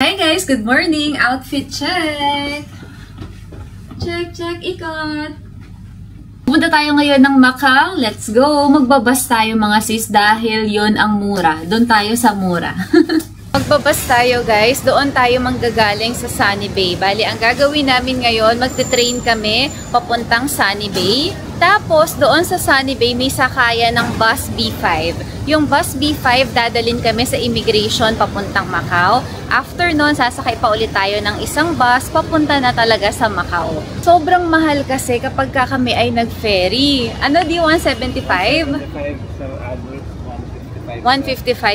Hey guys, good morning! Outfit check! Check, check, ikot! Pumunta tayo ngayon ng Macau. Let's go! Magbabas tayo mga sis dahil yon ang mura. Doon tayo sa mura. Magbabas tayo guys. Doon tayo manggagaling sa Sunny Bay. Bali, ang gagawin namin ngayon, magte-train kami papuntang Sunny Bay. Tapos, doon sa Sunny Bay, may sakaya ng bus B5. Yung bus B5, dadalhin kami sa immigration papuntang Macau. After nun, sasakay pa ulit tayo ng isang bus, papunta na talaga sa Macau. Sobrang mahal kasi kapag kami ay nag-ferry. Ano di 175? 155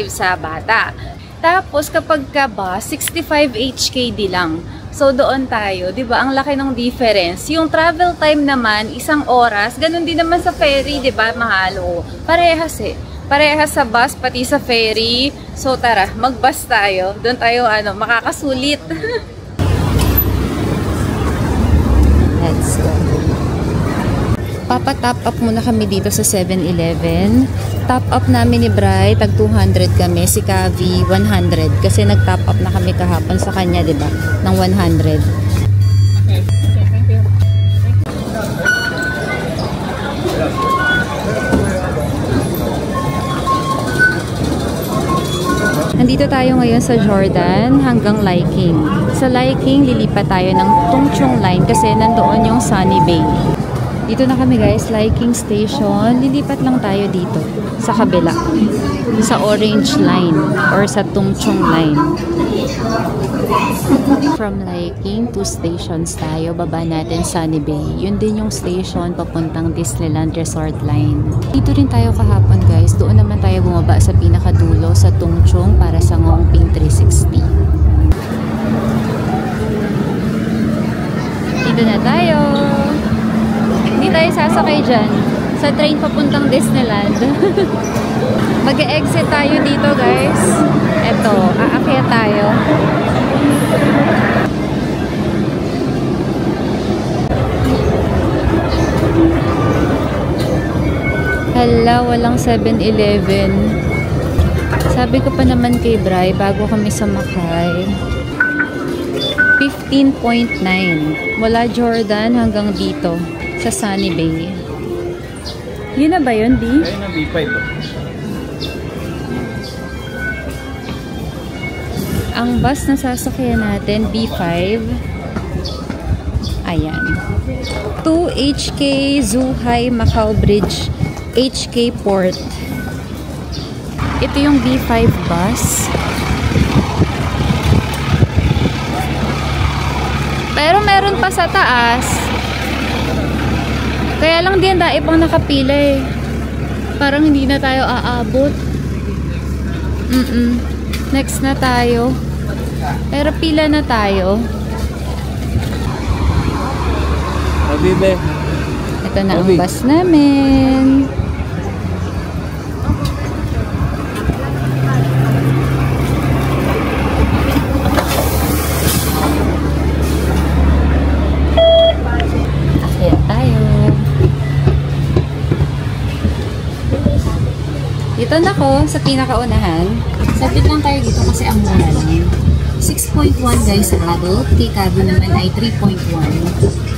sa bata. Tapos, kapag ka bus, 65 HKD lang. So, doon tayo. Diba? Ang laki ng difference. Yung travel time naman, 1 oras. Ganun din naman sa ferry, diba? Mahal. O, parehas eh. Parehas sa bus, pati sa ferry. So, tara, mag-bus tayo. Doon tayo, makakasulit. Let's go. Papa-top up muna kami dito sa 7-Eleven. Top up namin ni Bri, tag 200 kami. Si Kavi, 100. Kasi nag-top up na kami kahapon sa kanya, diba? Ng 100. Okay, thank you. Nandito tayo ngayon sa Jordan hanggang Liking. Sa Liking, lilipat tayo ng Tung Chung Line kasi nandoon yung Sunny Bay. Dito na kami guys, Liking Station. Lilipat lang tayo dito sa kabila. Sa Orange Line or sa Tung Chung Line. From Liking, 2 stations tayo. Baba natin Sunny Bay. Yun din yung station papuntang Disneyland Resort Line. Dito rin tayo kahapon guys. Doon naman tayo bumaba sa pinakadulo sa Tung Chung para sa Ngongping 360. Dito na tayo. Hindi tayo sasakay dyan. Sa train papuntang Disneyland. Mag-e-exit tayo dito guys. Eto, aakyat tayo. Hala, walang 7-Eleven. Sabi ko pa naman kay Bri, bago kami sumakay. 15.9. Mula Jordan hanggang dito. Sa Sunny Bay. Yun na ba yun, Di? Ayun ang B5. Ang bus na sasakyan natin, B5. Ayan. 2 HK Zhuhai Macau Bridge, HK Port. Ito yung B5 bus. Pero meron pa sa taas. Kaya lang din dahil pang nakapila eh. Parang hindi na tayo aabot. Next na tayo. Pero pila na tayo. Habibe. Ito na ang bus namin. Akyat tayo. Dito na ko sa pinakaunahan. Sabit lang tayo dito kasi ang mura lang. 6.1 guys sa adult. Kay Kabi naman ay 3.1.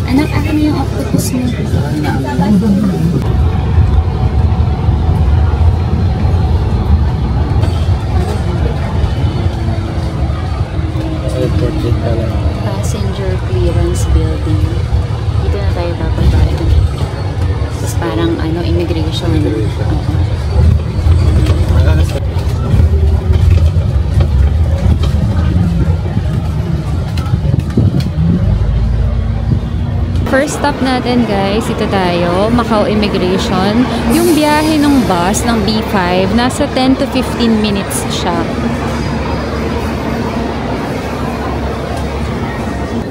Anak, akin yung octopus mo. Passenger clearance building. Dito na tayo dapat tayo. Tapos parang immigration. First stop natin guys, ito tayo, Macau Immigration. Yung biyahe ng bus ng B5, nasa 10 to 15 minutes siya.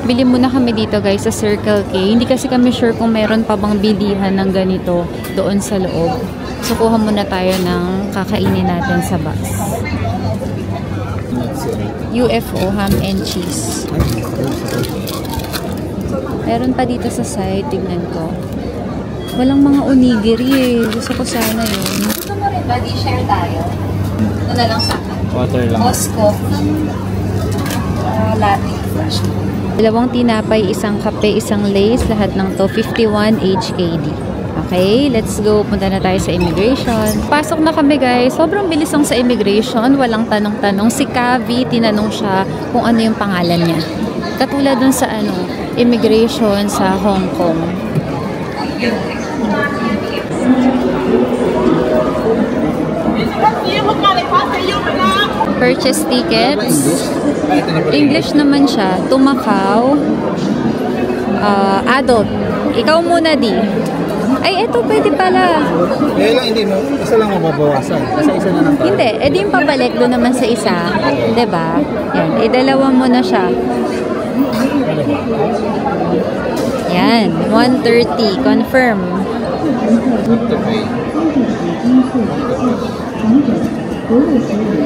Bili muna kami dito guys sa Circle K. Hindi kasi kami sure kung meron pa bang bilihan ng ganito doon sa loob. So kuha muna tayo ng kakainin natin sa bus. UFO, ham and cheese. Meron pa dito sa side, tignan ko. Walang mga onigiri eh. Gusto ko sana yun. Gusto mo rin ba? Di share tayo. Ito na lang sa akin. Water lang. Costco. latte. Dalawang tinapay, isang kape, isang lace, lahat ng to 51 HKD. Okay, let's go. Punta na tayo sa immigration. Pasok na kami guys. Sobrang bilis lang sa immigration. Walang tanong-tanong. Si Kavi, tinanong siya kung ano yung pangalan niya. Katulad dun sa immigration sa Hong Kong. Purchase tickets. English naman siya. To Macau. Adult. Ikaw muna, Di. Ay, eto, pwede pala. Eh lang, hindi mo. Isa lang mababawasan. Isa na lang tayo. Hindi. Eh, di yung pabalik doon naman sa isa. Diba? Yan. Eh, dalawa mo na siya. Yan. 130. Confirm.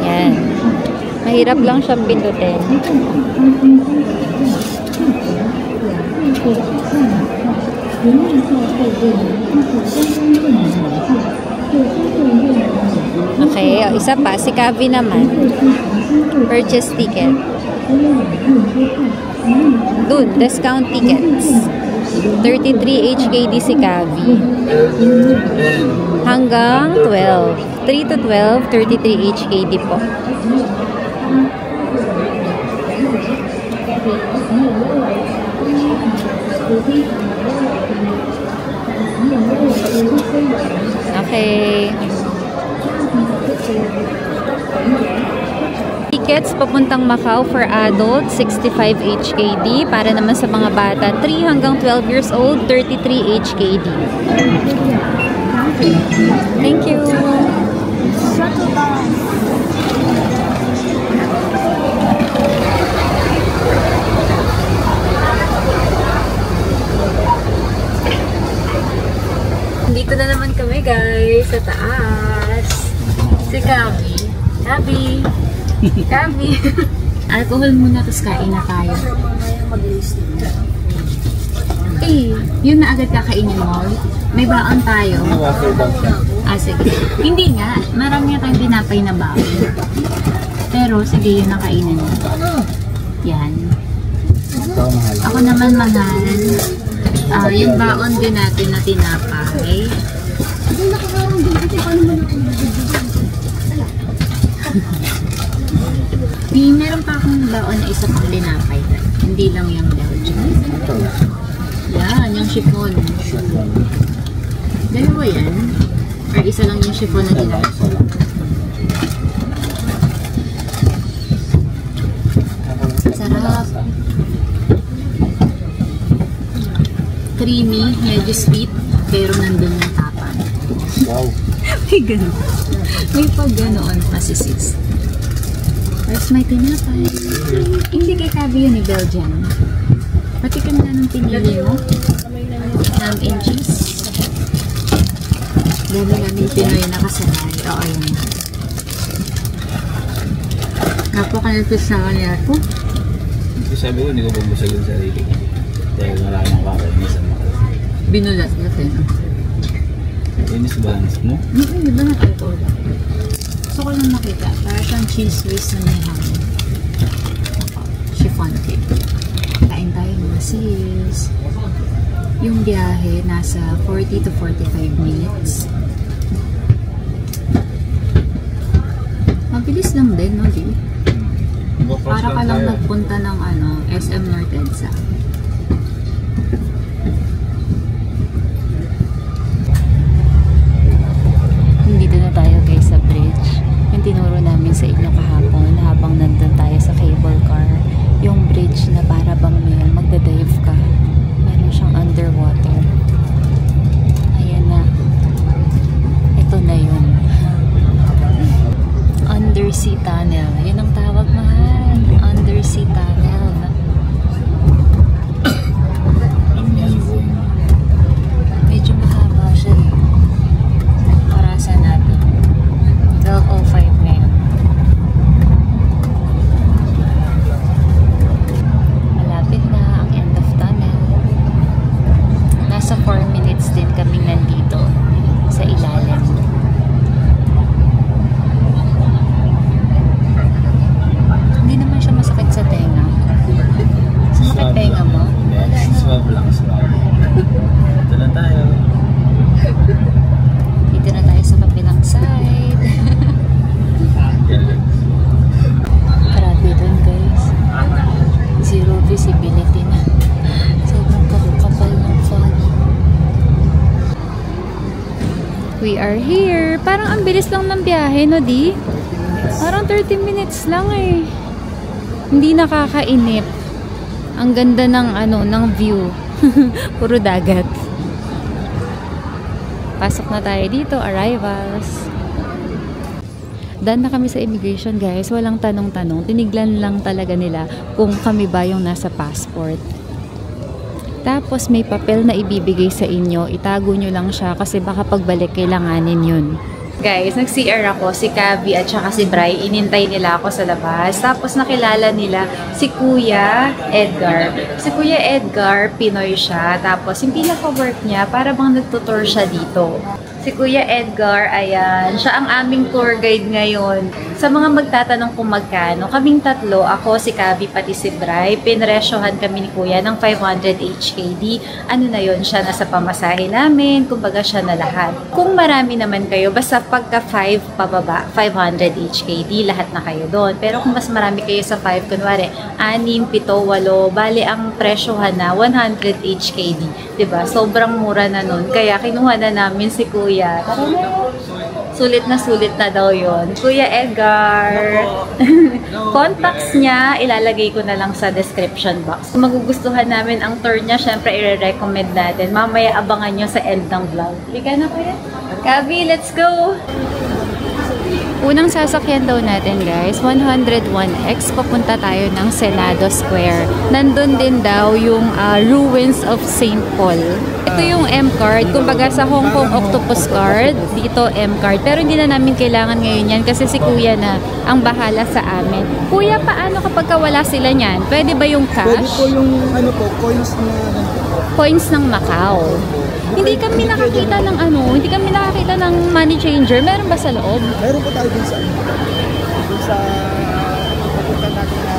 Yan. Mahirap lang siyang pindutin. Okay, o, isa pa. Si Kavi naman. Purchase ticket. Dun, discount tickets. 33 HKD si Kavi. Hanggang 12. 3 to 12, 33 HKD po. Okay. Tickets papuntang Macau for adult, 65 HKD. Para naman sa mga bata, 3 hanggang 12 years old, 33 HKD. Thank you. Dito na naman kami guys, sa taas. Si Kavi. Kavi. Alcohol muna, tapos kain na tayo. Eh, yun na agad kakainin mo. May baon tayo. Sige. Hindi nga. Marami na tayong dinapay na baon. Pero, sige, yun na kainin mo. Yan. Ako naman mahal. Yung baon din natin na tinapay. Meron pa akong baon na isa pang tinapay. Hindi lang yung Belgian. Yan, yung chiffon. Dalawa yan? Or isa lang yung chiffon na tinapay? Sarap. Creamy, medyo sweet, pero nandun yung tapa. Wow. May gano'n. May pag ganoon pa si sis. Tapos may tinapay. Hindi kay Kavi yun ni Belgian. Pati ka na ng pinili mo. Ham and cheese. Dami namin Pinoy na kasanay. Oo, yun. Napaka-nervous na kanya po. Sabi ko, hindi ko bubusag yung sarili ko. Dahil wala nang kakainis. Binulat natin. Inis balance mo? Hindi ba nag-alcohol? Gusto ko lang makita. Para siyang cheese whiz na may ham. Chiffon cake. Kain tayo mga sis. Yung biyahe nasa 40 to 45 minutes. Mabilis lang din, no? Di? Para ka lang nagpunta ng SM North EDSA. Dito na tayo guys sa bridge. Yung tinuro namin sa inyo kahapon habang nandun tayo sa cable car. Yung bridge na para bang may magdadive ka. Meron siyang underwater. Ayan na. Ito na yun. Undersea tunnel. Yun ang tawag, mahal. Undersea tunnel. Amazing. Medyo mahaba siya eh. Parasan natin. 12:05 na yun. Malapit we are here. Parang ang bilis lang ng biyahe, no, di? Parang 30 minutes lang eh. Hindi nakakainip. Ang ganda ng ng view. Puro dagat. Pasok na tayo dito, arrivals. Daan na kami sa immigration, guys. Walang tanong-tanong. Tiniglan lang talaga nila kung kami ba yung nasa passport. Tapos may papel na ibibigay sa inyo. Itago nyo lang siya kasi baka pagbalik kailanganin yun. Guys, nag-CR ako, si Kavi at saka si Bri. Inintay nila ako sa labas. Tapos nakilala nila si Kuya Edgar. Si Kuya Edgar, Pinoy siya. Tapos yung pinaka-work niya, para bang nagtutour siya dito. Si Kuya Edgar, ayan, siya ang aming tour guide ngayon. Sa mga magtatanong kung magkano, kaming tatlo, ako, si Kavi, pati si Bri, pinresyohan kami ni Kuya ng 500 HKD. Ano na yon, siya na sa pamasahe namin, kumbaga siya na lahat. Kung marami naman kayo, basta pagka 5 pababa, 500 HKD, lahat na kayo doon. Pero kung mas marami kayo sa 5, kunwari, 6, 7, 8, bali ang presyohan na 100 HKD. Diba? Sobrang mura na nun. Kaya kinuha na namin si Kuya. Tara na. Sulit na daw yon. Kuya Edgar. Contacts niya, ilalagay ko na lang sa description box. Kung magugustuhan namin ang tour niya, syempre i-recommend natin. Mamaya abangan nyo sa end ng vlog. Lika na, Kuya. Kavi, let's go! Unang sasakyan daw natin, guys, 101X. Papunta tayo ng Senado Square. Nandun din daw yung ruins of St. Paul. Ito yung M-card. Kumbaga sa Hong Kong Octopus card, dito M-card. Pero hindi na namin kailangan ngayon yan kasi si Kuya na ang bahala sa amin. Kuya, paano kapag wala sila niyan? Pwede ba yung cash? Pwede po yung coins na coins ng Macau. Hindi kami nakakita ng hindi kami nakakita ng money changer. Meron ba sa loob? Meron po tayo dun sa papunta natin na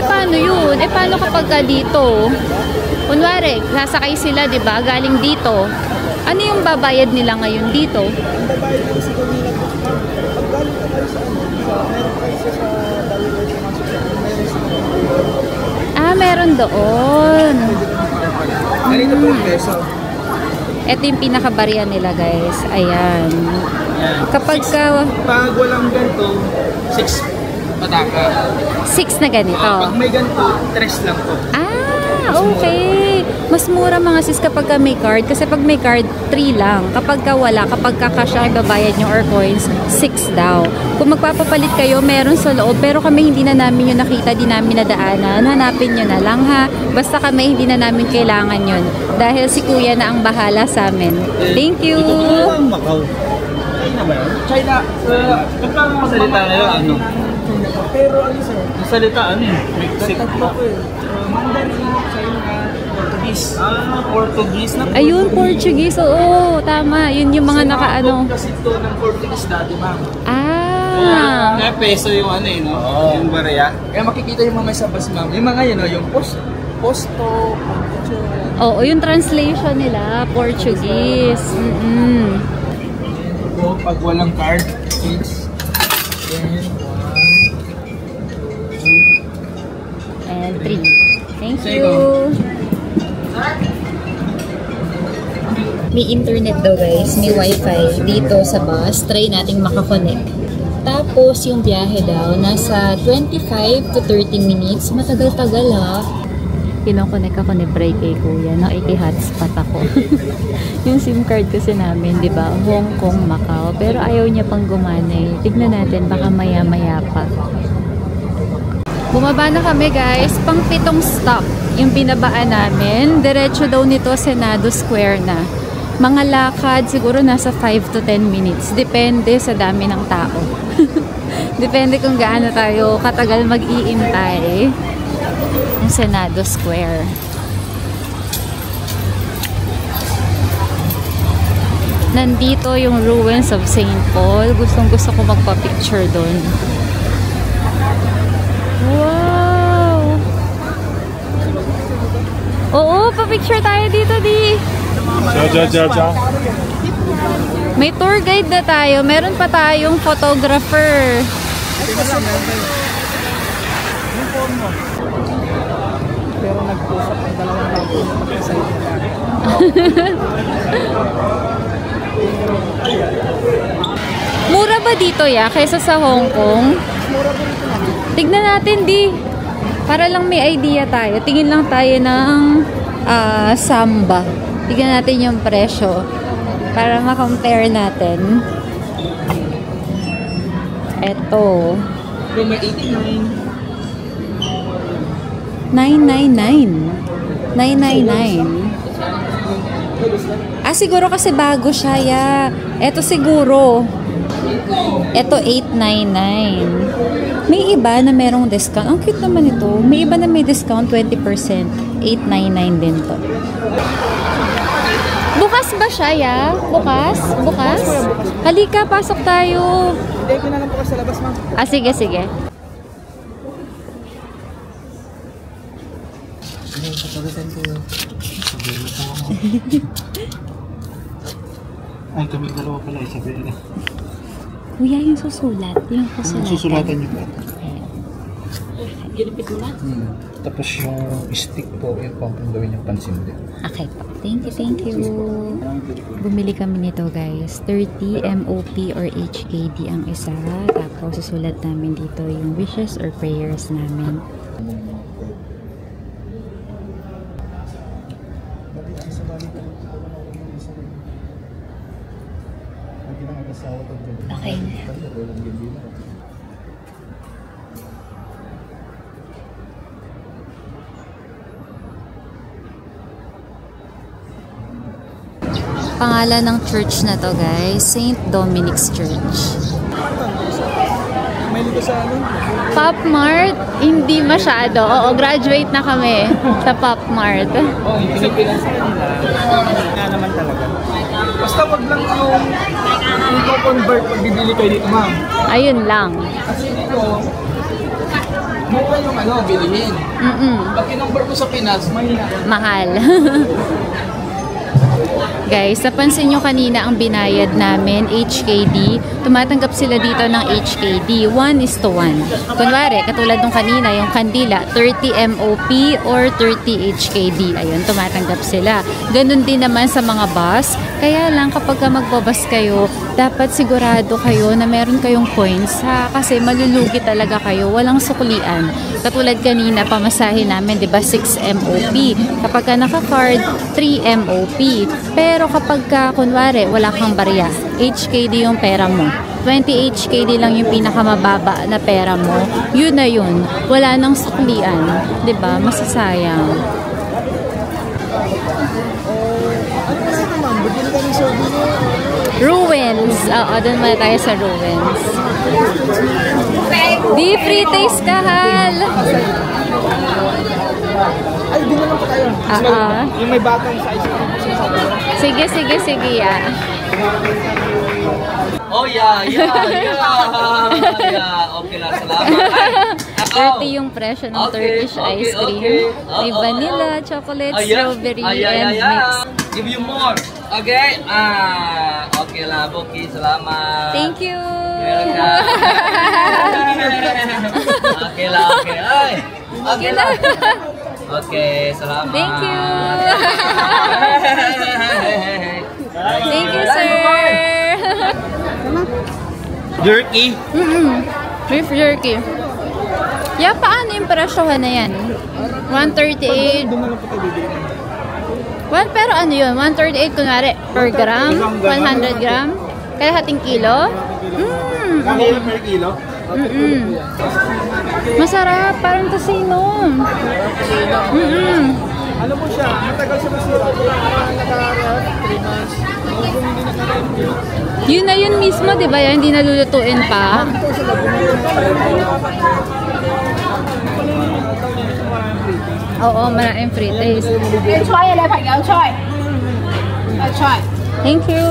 paano yun? Paano kapag dito? Kunwari, sasakay sila, di ba? Galing dito. Ano yung babayad nila ngayon dito? Ang babayad nila sa kanila po. Pag galing ka kayo sa meron kayo sa Daliway sa Masuk. Meron doon. Ganito po yung peso. Ito yung pinaka-barya nila, guys. Ayan. Kapag Pag walang ganito, 6 pataka. 6 na ganito. Pag may ganito, 3 lang po. Okay. Mas mura mga sis kapag may card. Kasi pag may card, 3 lang. Kapag wala, kapag cash ang ibabayad nyo or coins, 6 daw. Kung magpapapalit kayo, meron sa loob. Pero kami hindi na namin yun nakita, di namin nadaanan. Hanapin nyo na lang ha. Basta kami hindi na namin kailangan yun. Dahil si Kuya na ang bahala sa amin. Thank you! Ito ang Macau. China ba yun? China. Salita nila, Pero ano sir? Salita, Mexico. Tatlo po eh. Mandarin, China, Portuguese. Portuguese na. Ayun, Portuguese. Oo, tama. Yun yung mga Kasi ito ng Portuguese dati, ma'am. Kaya peso yung no? Yung barya. Kaya makikita yung mga sa bus, ma'am. Yung mga yun, yung posto, Oo, yung translation nila, Portuguese. Pag walang card, 6. And 3. Thank you. May internet daw, guys. May wifi dito sa bus. Try nating makakonect. Tapos yung biyahe daw, nasa 25 to 30 minutes. Matagal-tagal Kinokonek ako ni Bray kay Kuya. Iki-hotspot ako. Yung SIM card kasi namin, di ba? Hong Kong, Macau. Pero ayaw niya pang gumana eh. Tignan natin, baka maya-maya pa. Bumaba na kami, guys. Pang 7 stop yung binabaan namin. Diretso daw nito Senado Square na. Mga lakad, siguro nasa 5 to 10 minutes. Depende sa dami ng tao. Depende kung gaano tayo katagal mag-iintay. Yung Senado Square. Nandito yung ruins of St. Paul. Gustong-gusto ko magpa-picture doon. Wow! Oo, pa-picture tayo dito, di. May tour guide na tayo. Meron pa tayong photographer. Pero nag-usap ang dalawang bago sa Mura ba dito ya kaysa sa Hong Kong? Tignan natin di. Para lang may idea tayo. Tingin lang tayo ng samba. Tignan natin yung presyo. Para ma-compare natin. Eto. Room 89. 999. 999. Siguro kasi bago siya, ya. Eto siguro. Eto 899. May iba na merong discount. Ang cute naman ito. May iba na may discount 20%. 899 din to. Bukas ba siya, ya? Bukas? Bukas? Halika, pasok tayo. Hindi ko na lang bukas sa labas, ma'am. Sige, sige. Ay, kami dalawa pala, Isabela. Kuya, yung susulat. Yung susulatan. Susulatan niyo po. Ginipit mo na? Tapos yung stick po, yung pang gawin yung pansin din. Okay po. Thank you, thank you. Bumili kami nito guys. 30 MOP or HKD ang isa. Tapos susulat namin dito yung wishes or prayers namin. Okay na. Pangalan ng church na to guys, St. Dominic's Church. May ligo sa ano? Pop Mart? Hindi masyado. Oo, graduate na kami sa Pop Mart. Oo, yung pinipilan sa kanila. Nga naman talaga. Basta wag lang yung convert pag bibili kayo dito, ma'am. Ayun lang. Kasi dito, mura yung bilihin. Pag kinonvert mo sa Pinas, Mahal. Guys, napansin nyo kanina ang binayad namin, HKD. Tumatanggap sila dito ng HKD. 1:1. Kunwari, katulad nung kanina, yung kandila, 30 MOP or 30 HKD. Ayun, tumatanggap sila. Ganun din naman sa mga bus. Kaya lang, kapag magbabas kayo, dapat sigurado kayo na meron kayong points. Kasi malulugi talaga kayo. Walang suklian. Katulad kanina, pamasahin namin, di ba, 6 MOP. Kapag ka naka-card, 3 MOP. Pero kapag ka, kunwari, wala kang barya, HKD yung pera mo. 20 HKD lang yung pinakamababa na pera mo. Yun na yun. Wala nang suklian. Di ba? Masasayang. ano na ito, ma'am? Bigyan kami souvenir. Ruins. Oo, doon muna tayo sa ruins. Di free taste ka, Hal. Ay, di na lang po tayo. Yung may batang size na sinasabi ko. Sige, sige, sige, ya. Oh, yeah. Okay lang, salamat. 30 yung presyo ng Turkish ice cream. May vanilla, chocolate, strawberry, and mix. Give you more. Okay? Okay lang, Boki. Salamat. Thank you. Okay lang, okay. Ay, okay lang. Okay, salamat. Thank you. Thank you, sir. Jerky. Beef jerky. Yeah, paano yung presyohan na yan? 138. Doon na lang po tayo bibili. Pero ano yun? 138 kunwari per gram? 100 gram? Kalahating kilo? Kaya per kilo? Masarap. Parang tasino. Ano po siya? Matagal siya masira. Nag-aaral. 3 months. Kung hindi nag-aaral. Yun na yun mismo, di ba? Hindi nalulutuin pa. Oo, maraming free taste. Thank you.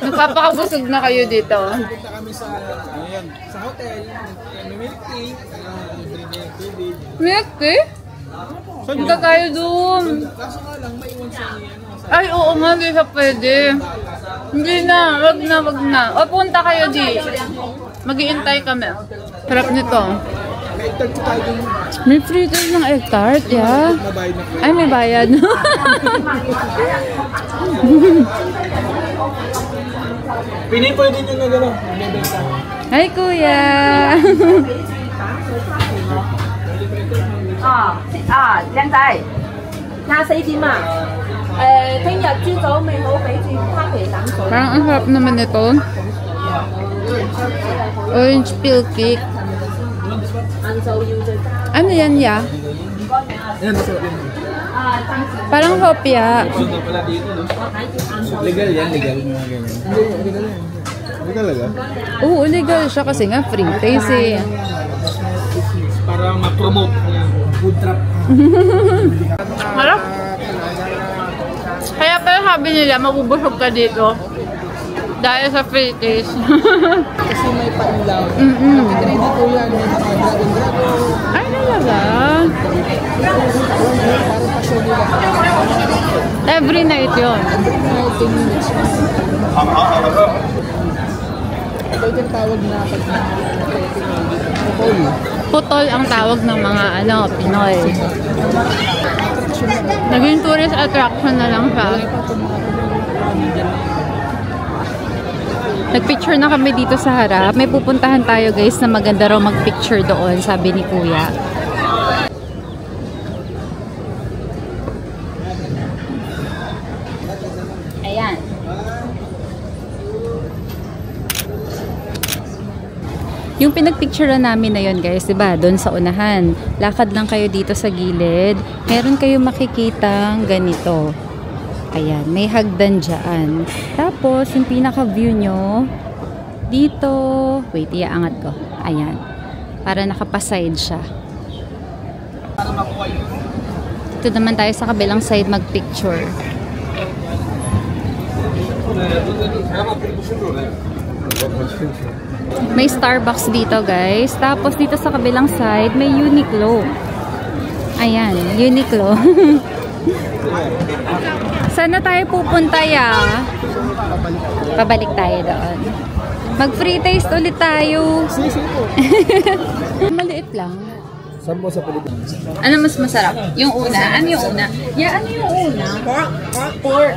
Nagpapakabusog na kayo dito. Punta kami sa hotel. May milk tea. Libre. Milk tea? Punta tayo doon. Kaso nga lang, maiwan siya niya. Ay, oo nga, di siya pwede. Hindi na, wag na. O, punta kayo di. Mag-iintay kami. Sarap nito. May egg tart po tayo dun. May free taste ng egg tart, yeah. Mabayad na po. Ay, may bayad. Pinipwede din yung nagano. Nagbebenta. Hi, Kuya! 靚仔，24點啊！聽日朝早未好俾住咖啡冷水。 Parang ang sarap naman ito. Orange peel cake. 晏晝要再加。 Ano yan, ya? Yan, so yun. Parang hopya. So na pala dito, no? Legal yan, legal. Mga ganyan. Hindi, legal yan. Legal talaga? Oo, legal siya kasi nga free taste eh. Para ma-promote food trap. Harap. Kaya pala sabi nila, mabubusog ka dito. Dahil sa free taste. Kasi may panilaw. Mm-mm. Ready ko yan. May mga dragon. Ay, talaga? Parang pasyon nila. Every night yun. 10 minutes. Ito yung tawag na pag Putol ang tawag ng mga Pinoy. Naging tourist attraction na lang siya. Nagpicture na kami dito sa harap. May pupuntahan tayo guys na maganda raw magpicture doon, sabi ni Kuya. Ayan. Yung pinagpicturean namin na yun guys, diba? Doon sa unahan. Lakad lang kayo dito sa gilid. Meron kayo makikitang ganito. Ayan, may hagdan dyan. Tapos, yung pinaka-view nyo, dito, wait, iaangat ko. Ayan, para nakapaside siya. Ito naman tayo sa kabilang side mag-picture. May Starbucks dito guys. Tapos dito sa kabilang side, may Uniqlo. Ayan, Uniqlo. Saan na tayo pupunta ya? Pabalik tayo doon. Mag-free taste ulit tayo. Maliit lang. Saan po sa Pilipinas? Ano mas masarap? Yung una? Ano yung una? Yeah, ano yung una? Pork.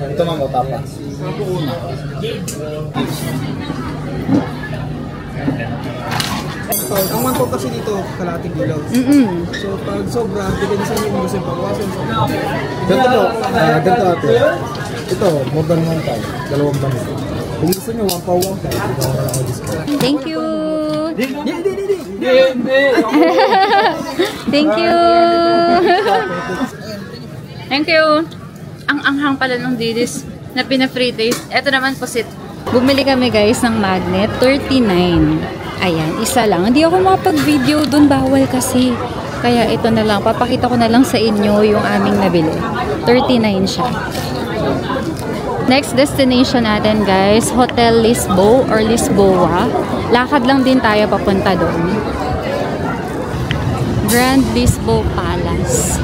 Ito mga tapas. Ang one kasi dito, kalating ilaw. So pag sobra, depende sa inyo kung gusto yung pagwasan. Ganito po, ganito ate. Ito, more than 1 time. 2 banit. Kung gusto nyo, 1 pa 1 time. Thank you. Thank you. Thank you. Ang anghang pala ng dilis na pina-free taste. Ito naman pusit. Bumili kami guys ng magnet. 39. Ayan, isa lang. Hindi ako makapag-video dun. Bawal kasi. Kaya ito na lang. Papakita ko na lang sa inyo yung aming nabili. 39 siya. Next destination natin guys, Hotel Lisbo or Lisboa. Lakad lang din tayo papunta doon. Grand Lisbo Palace.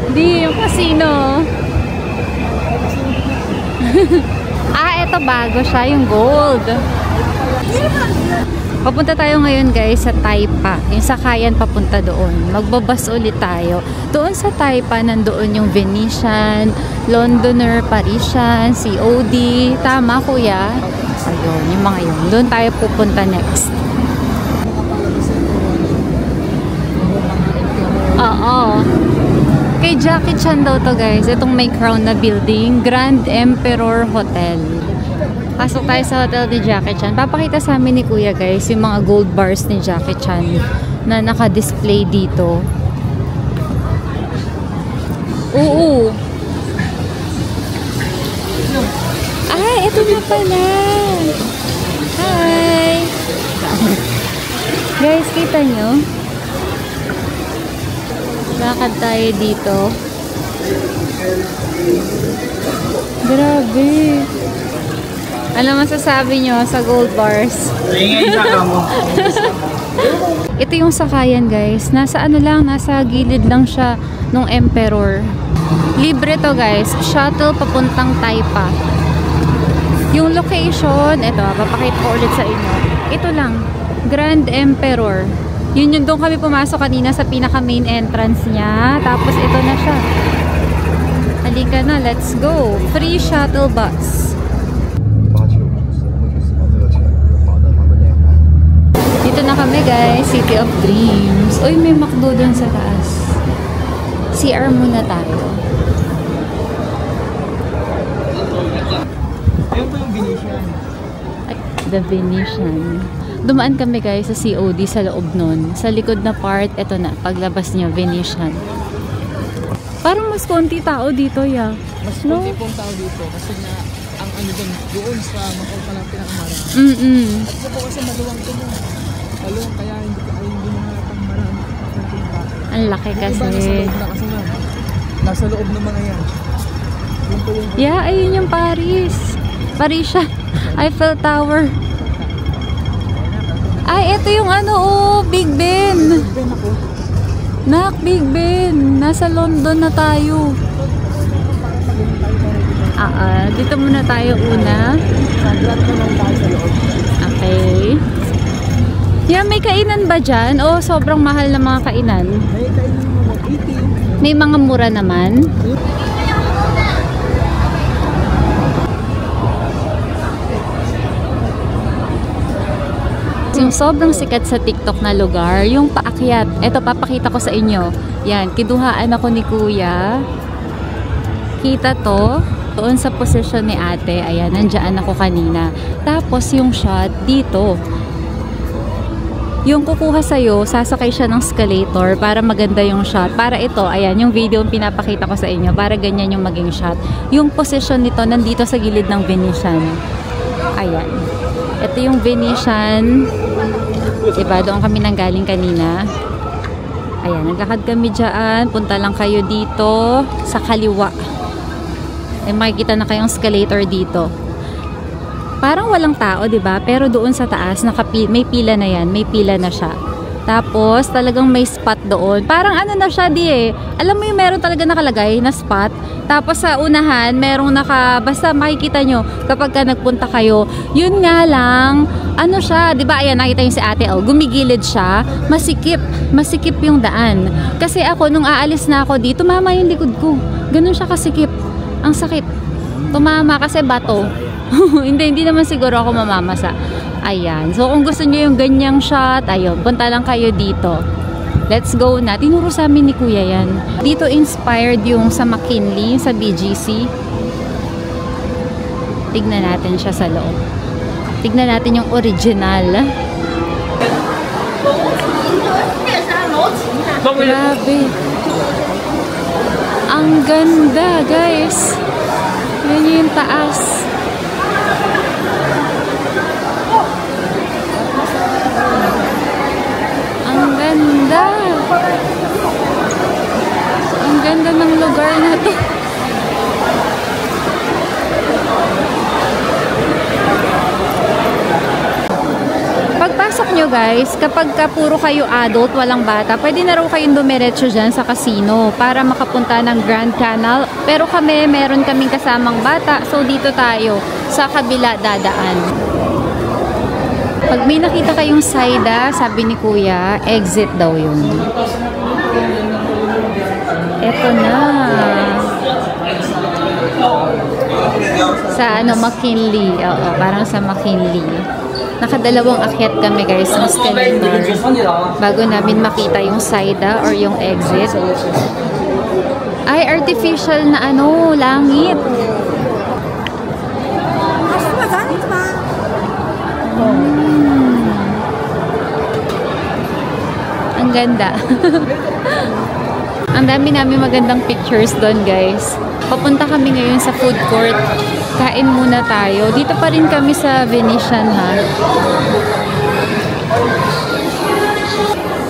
Hindi, yung casino. Eto bago siya, yung gold. Papunta tayo ngayon guys sa Taipa. Yung sakayan papunta doon. Magbabas ulit tayo. Doon sa Taipa, nandoon yung Venetian, Londoner, Parisian, COD. Tama kuya? Ayun, yung mga yun. Doon tayo pupunta next. Oo. Kay Jackie Chan daw to guys. Itong may crown na building. Grand Emperor Hotel. Pasok tayo sa hotel ni Jackie Chan. Papakita sa amin ni Kuya guys yung mga gold bars ni Jackie Chan na naka-display dito. Oo. Ito na pala. Hi. Guys, kita nyo? Lakad tayo dito. Grabe. Ano masasabi nyo sa gold bars? Ito yung sakayan guys. Nasa ano lang, nasa gilid lang siya nung emperor. Libre to guys. Shuttle papuntang Taipa. Yung location, ito, papakita ko ulit sa inyo. Ito lang, Grand Emperor. Yun yung doon kami pumasok kanina sa pinaka main entrance niya. Tapos ito na siya. Halika na, let's go. Free shuttle bus. Dito na kami guys, City of Dreams. Uy, may McDo dun sa taas. CR muna tayo. Ayun po yung Venetian. The Venetian. Dumaan kami guys sa COD sa loob nun. Sa likod na part, eto na, paglabas niyo, Venetian. Parang mas konti tao dito, ya. Mas konti pong tao dito kasi na ang ano doon sa Macau pa lang pinakamarami. At ito po kasi maluwang ito mo. Maluwang kaya hindi mo halatang marami. Ang laki kasi. Iba nasa loob na kasi nga. Nasa loob ng mga yan. Yun po yung... Yeah, ayun yung Paris. Parisha. Eiffel Tower. Ay, ito yung ano, oh, Big Ben. Nak, Big Ben. Nasa London na tayo. Dito muna tayo una. Okay. Yeah, may kainan ba dyan? O sobrang mahal na mga kainan? May mga mura naman. Yung sobrang sikat sa TikTok na lugar, yung paakyat. Ito, papakita ko sa inyo. Yan, kinuhaan ako ni Kuya. Kita to. Doon sa posisyon ni ate. Ayan, nandiyan ako kanina. Tapos yung shot dito. Yung kukuha sa'yo, sasakay siya ng escalator para maganda yung shot. Para ito, ayan, yung video yung pinapakita ko sa inyo. Para ganyan yung maging shot. Yung posisyon nito, nandito sa gilid ng Venetian. Ayan. Ito yung Venetian. Diba? Doon kami nanggaling kanina. Ayan, naglakad kami dyan. Punta lang kayo dito sa kaliwa. Ay, makikita na kayong escalator dito. Parang walang tao, diba? Pero doon sa taas, may pila na yan. May pila na siya. Tapos, talagang may spot doon. Parang ano na siya, alam mo yung meron talaga nakalagay na spot. Tapos sa unahan, merong basta makikita nyo kapag ka nagpunta kayo. Yun nga lang, ano siya, diba? Ayan, nakita yung si ate, oh, gumigilid siya. Masikip yung daan. Kasi ako, nung aalis na ako dito, tumama yung likod ko. Ganun siya kasikip. Ang sakit. Tumama kasi bato. hindi naman siguro ako mamamasa. Ayan. So, kung gusto nyo yung ganyang shot, ayun, punta lang kayo dito. Let's go na. Tinuro sa amin ni Kuya yan. Dito inspired yung sa McKinley, sa BGC. Tignan natin siya sa loob. Tignan natin yung original. Grabe. Ang ganda, guys. Yan yung taas. Ang ganda. Ang ganda ng lugar na to. Pagpasok nyo guys, kapag puro kayo adult, walang bata, pwede na raw kayong dumiretso dyan sa casino para makapunta ng Grand Canal. Pero kami, meron kaming kasamang bata, so dito tayo sa kabila dadaan. Pag may nakita kayong Saida, sabi ni Kuya, exit daw yun. Eto na. Sa McKinley. Oo, parang sa McKinley. Nakadalawang akyat kami guys ng escalator bago namin makita yung Saida or yung exit. Ay, artificial na langit. Ang ganda. Ang dami namin magandang pictures doon guys. Papunta kami ngayon sa food court. Kain muna tayo. Dito pa rin kami sa Venetian, ha?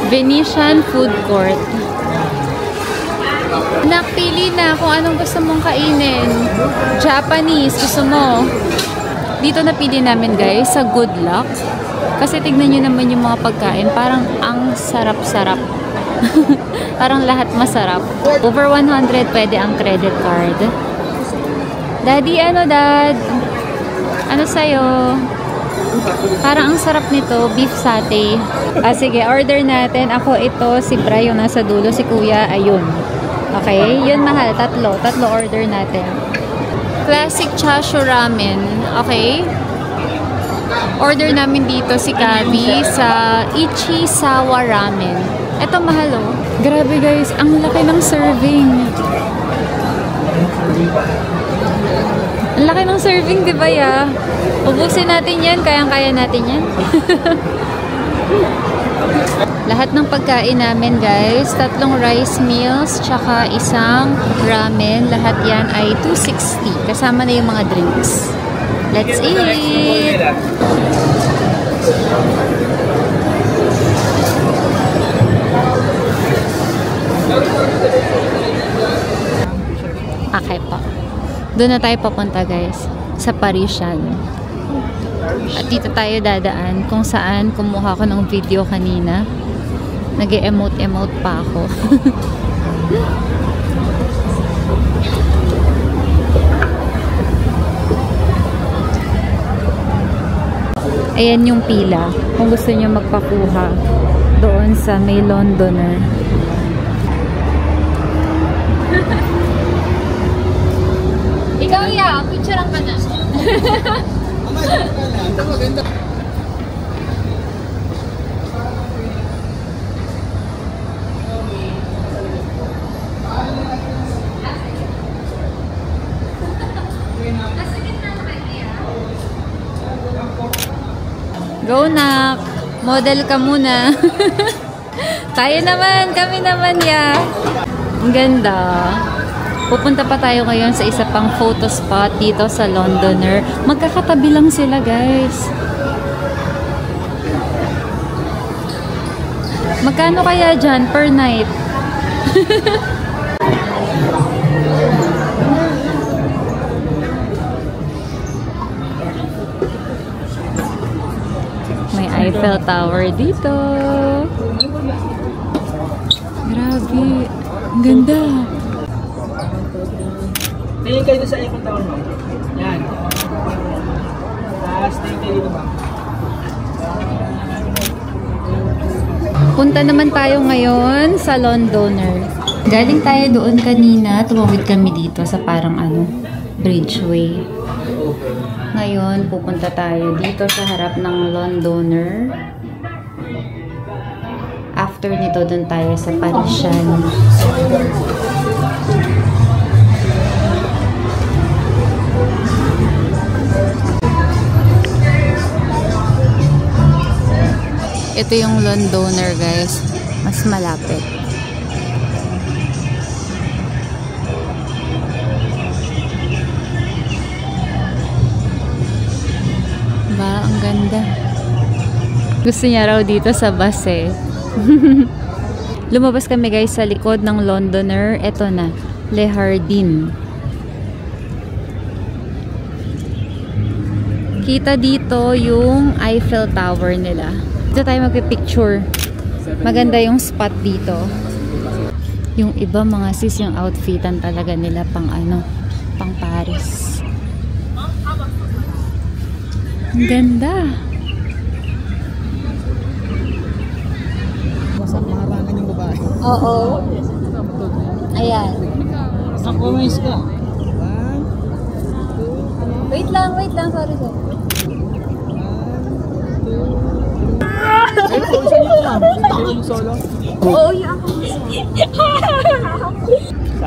Venetian food court. Nakpili na kung anong gusto mong kainin. Japanese, gusto mo? Dito napili namin guys sa Good Luck. Kasi tignan nyo naman yung mga pagkain. Parang ang sarap-sarap. Parang lahat masarap. Over 100 pwede ang credit card. Daddy, Dad? Ano sa'yo? Parang ang sarap nito, beef satay. Sige, order natin. Ako ito, si Bray yung nasa dulo, si Kuya, ayun. Okay, yun mahal, tatlo order natin. Classic chashu ramen, okay? Order namin dito si Kabi sa Ichisawa Ramen. Ito mahal oh. Grabe guys, ang laki ng serving. Ang laki ng serving, di ba ya? Ubusin natin yan, kayang-kaya natin yan. Lahat ng pagkain namin guys, 3 rice meals, tsaka isang ramen, lahat yan ay 260. Kasama na yung mga drinks. Let's eat! Okay po. Doon na tayo papunta guys, sa Parisian. At dito tayo dadaan kung saan kumuha ko ng video kanina. Nag-emote-emote pa ako. Ayan yung pila. Kung gusto nyo magpakuha doon sa may Londoner. Ikaw ya, picture ka na. Go na! Model ka muna. Tayo naman! Kami naman ya! Ang ganda. Pupunta pa tayo ngayon sa isa pang photo spot dito sa Londoner. Magkakatabi lang sila guys. Magkano kaya dyan per night? May Eiffel Tower dito. Grabe. Ang ganda. Tingin kayo sa Eiffel Tower mo. Yan. Tapos tingin kayo dito ba? Punta naman tayo ngayon sa Londoner. Galing tayo doon kanina. Tumawid kami dito sa parang bridgeway. Ngayon, pupunta tayo dito sa harap ng Londoner. After nito, doon tayo sa Parisian. Ito yung Londoner guys. Mas malapit. Ba, ang ganda. Gusto niya raw dito sa bus eh. Lumabas kami guys sa likod ng Londoner. Ito na, Le Jardin. Kita dito yung Eiffel Tower nila. Dito tayo magpipicture. Maganda yung spot dito. Yung iba mga sis, yung outfitan talaga nila pang pang Paris. Ang ganda. Wasak maharangan yung babae. Oo. Ayan. Sakumis ka. Wait lang, sorry. Oo,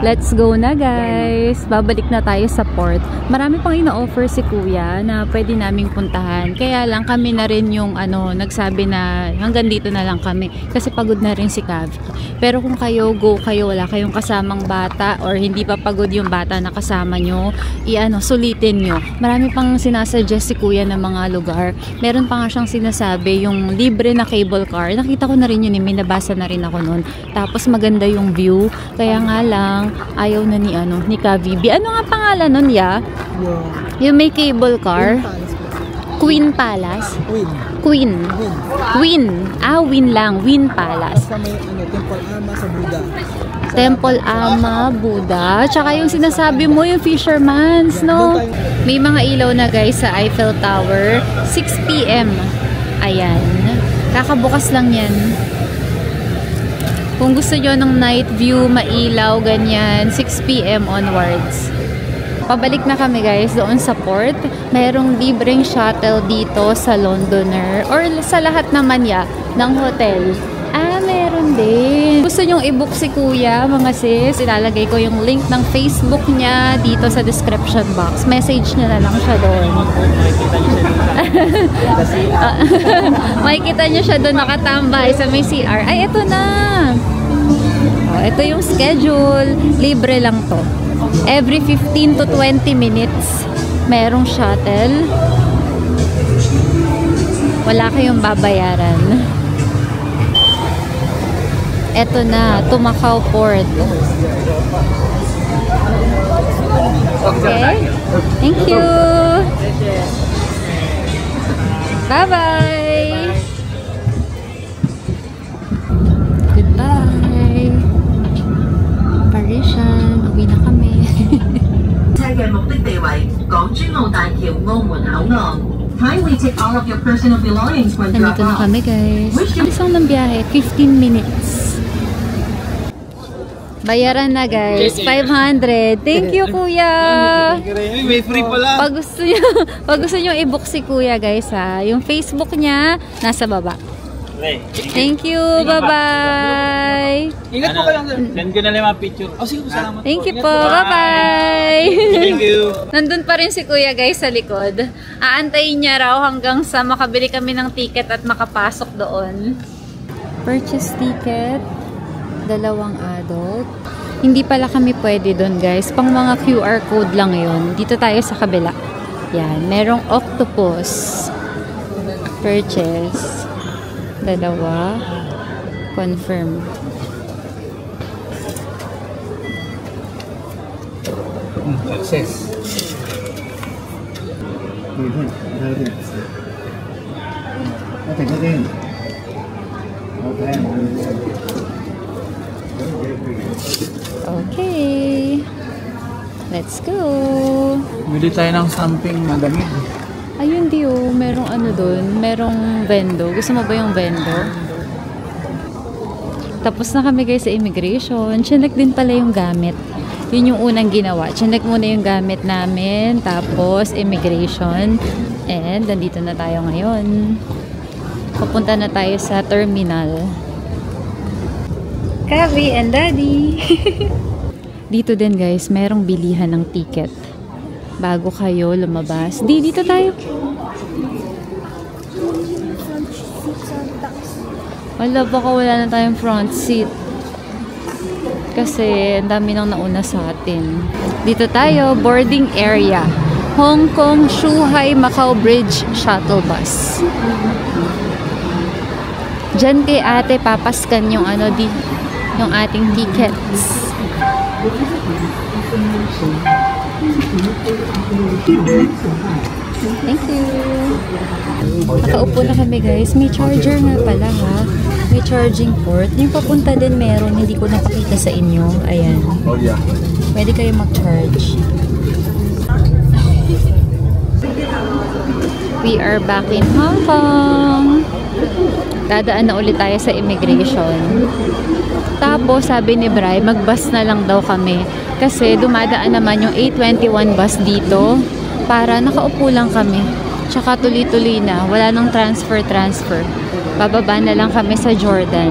let's go na guys. Babalik na tayo sa port. Marami pang ina-offer si Kuya na pwede naming puntahan. Kaya lang kami na rin yung nagsabi na hanggang dito na lang kami. Kasi pagod na rin si Kavi. Pero kung kayo, go kayo, wala kayong kasamang bata or hindi pa pagod yung bata na kasama nyo, sulitin nyo. Marami pang sinasuggest si Kuya ng mga lugar. Meron pa nga siyang sinasabi yung libre na cable car. Nakita ko na rin yun, may nabasa na rin ako nun. Tapos maganda yung view. Kaya nga lang, ayaw na ni Kavi. Ano nga pangalan nun, ya? Yung may cable car? Queen Palace? Queen. Win lang. Win Palace. Sa may Temple Ama sa Buda. Temple Ama, Buddha. Tsaka yung sinasabi mo, yung fisherman's, no? May mga ilaw na guys sa Eiffel Tower. 6 PM. Ayan. Kakabukas lang yan. Kung gusto nyo ng night view, mailaw, ganyan, 6 PM onwards. Pabalik na kami guys doon sa port. Mayroong libreng shuttle dito sa Londoner or sa lahat naman ng hotel. Meron din. Gusto nyong i-book si Kuya, mga sis, ilalagay ko yung link ng Facebook niya dito sa description box. Message niya na lang siya doon. Makikita niyo siya doon nakatambay sa may CR. Ay, ito na! Ito yung schedule. Libre lang to. Every 15 to 20 minutes, merong shuttle. Wala kayong babayaran. Eto na, to Macau Port. Okay? Thank you! Bye-bye! Goodbye! Parisian, uwi na kami. 車嘅目的地為港珠澳大橋澳門口岸。Kindly take all of your personal belongings when drop Nandito na off. kami guys. Isang ng biyahe, 15 minutes. Bayaran na guys, 500. Thank you Kuya. May free pala. Pag gusto nyo i-book si Kuya guys ha, yung Facebook niya nasa baba. Thank you, bye-bye. Ingat po kayo. Send ko na lang mga picture. Oh, sige po, salamat. Thank you po, bye-bye. Thank you. Nandun pa rin si Kuya guys sa likod. Aantayin niya raw hanggang sa makabili kami ng ticket at makapasok doon. Purchase ticket, 2 adult. Hindi pala kami pwede doon guys. Pang mga QR code lang yun. Dito tayo sa kabila. Yan, merong octopus. Purchase. 2. Confirm. Access. Okay. Let's go. Bili tayo ng something na damit. Ayun di oh, merong ano dun, merong vendo. Gusto mo ba yung vendo? Tapos na kami guys sa immigration. Chinek din pala yung gamit. Yun yung unang ginawa. Chinek muna yung gamit namin. Tapos immigration. And nandito na tayo ngayon. Papunta na tayo sa terminal. Kavi and Daddy! Dito din guys, merong bilihan ng ticket. Bago kayo lumabas. Dito tayo. Wala, baka wala na tayong front seat. Kasi ang dami nang nauna sa atin. Dito tayo, boarding area. Hong Kong Zhuhai Macau Bridge Shuttle Bus. Diyan kay ate papaskan yung ano yung ating tickets. Thank you. Nakaupo na kami guys. May charger nga pala ha. May charging port. Yung papunta din meron. Hindi ko napakita sa inyo. Ayan. Oh yeah. Pwede kayo mag-charge. We are back in Hong Kong. Dadaan na ulit tayo sa immigration. Tapos sabi ni Bri, mag-bus na lang daw kami. Kasi dumadaan naman yung 821 bus dito. Para nakaupo lang kami. Tsaka tuloy-tuloy na. Wala nang transfer. Bababa na lang kami sa Jordan.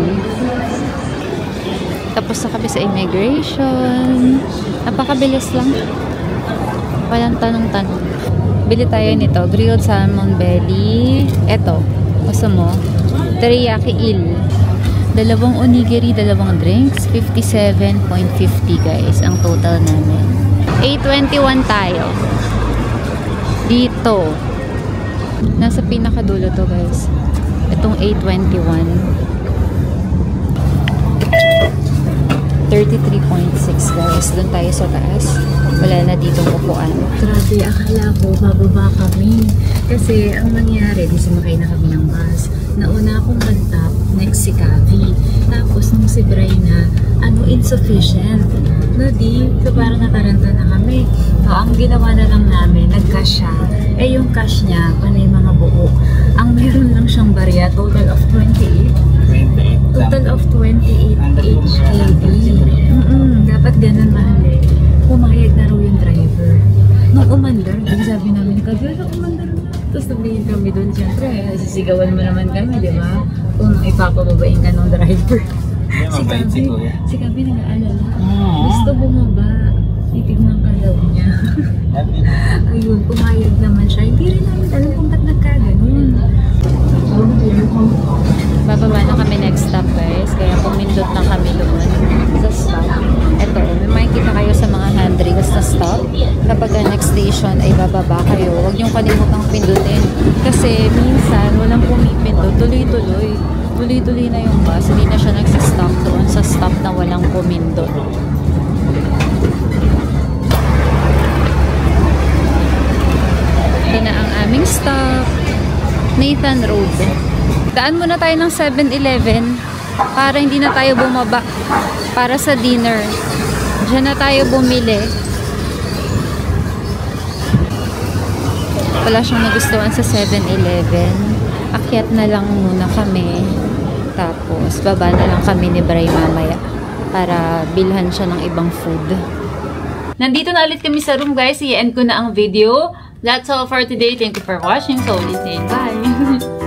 Tapos na kami sa immigration. Napakabilis lang. Walang tanong-tanong. Bili tayo nito. Grilled salmon belly. Eto. Gusto mo? Teriyaki il. 2 onigiri, 2 drinks. 57.50 guys. Ang total namin. 821 tayo. Dito. Nasa pinakadulo to guys. Itong 821. 33.6 guys. Doon tayo sa taas. Wala na dito upuan. Grabe, akala ko bababa kami. Kasi ang nangyari, di sumakay na kami ng bus. Nauna akong mag-top, next si Kavi. Tapos nung si Bray na, insufficient. No, di? So, parang nataranta na kami. So, ang ginawa na lang namin, nag-cash siya. Yung cash niya, panay mga buo. Ang meron lang siyang barya, total of 28. Total of 28 HKD. Dapat ganun mahal eh. Pumayag na raw yung driver. Nung umandar, sabi namin, kagala umandar na. Tapos nablihin kami doon, siyempre, sisigawan mo naman kami, di ba? Kung ipapababain ka ng driver. Si Gabi nag-aalala. Gusto bumaba. Titignan ka daw niya. Ayun, pumayag naman siya. Hindi rin namin alam kung ba't nagkaganon. Bababa na kami next stop, guys. Kaya pumindot na kami doon sa stop. Ito, may makikita kayo sa mga handrails na stop. Kapag next station ay bababa kayo, huwag niyong kalimutang pindutin. Kasi minsan, walang pumipindot. Tuloy-tuloy. Tuloy-tuloy na yung bus. Hindi na siya nagsistop doon sa stop na walang pumindot. Ito na ang aming stop. Nathan Road. Daan muna tayo ng 7-Eleven para hindi na tayo bumaba para sa dinner. Diyan na tayo bumili. Wala siyang nagustuhan sa 7-Eleven. Akyat na lang muna kami. Tapos baba na lang kami ni Bray mamaya para bilhan siya ng ibang food. Nandito na ulit kami sa room, guys. I-end ko na ang video. That's all for today. Thank you for watching. So, listening. Bye!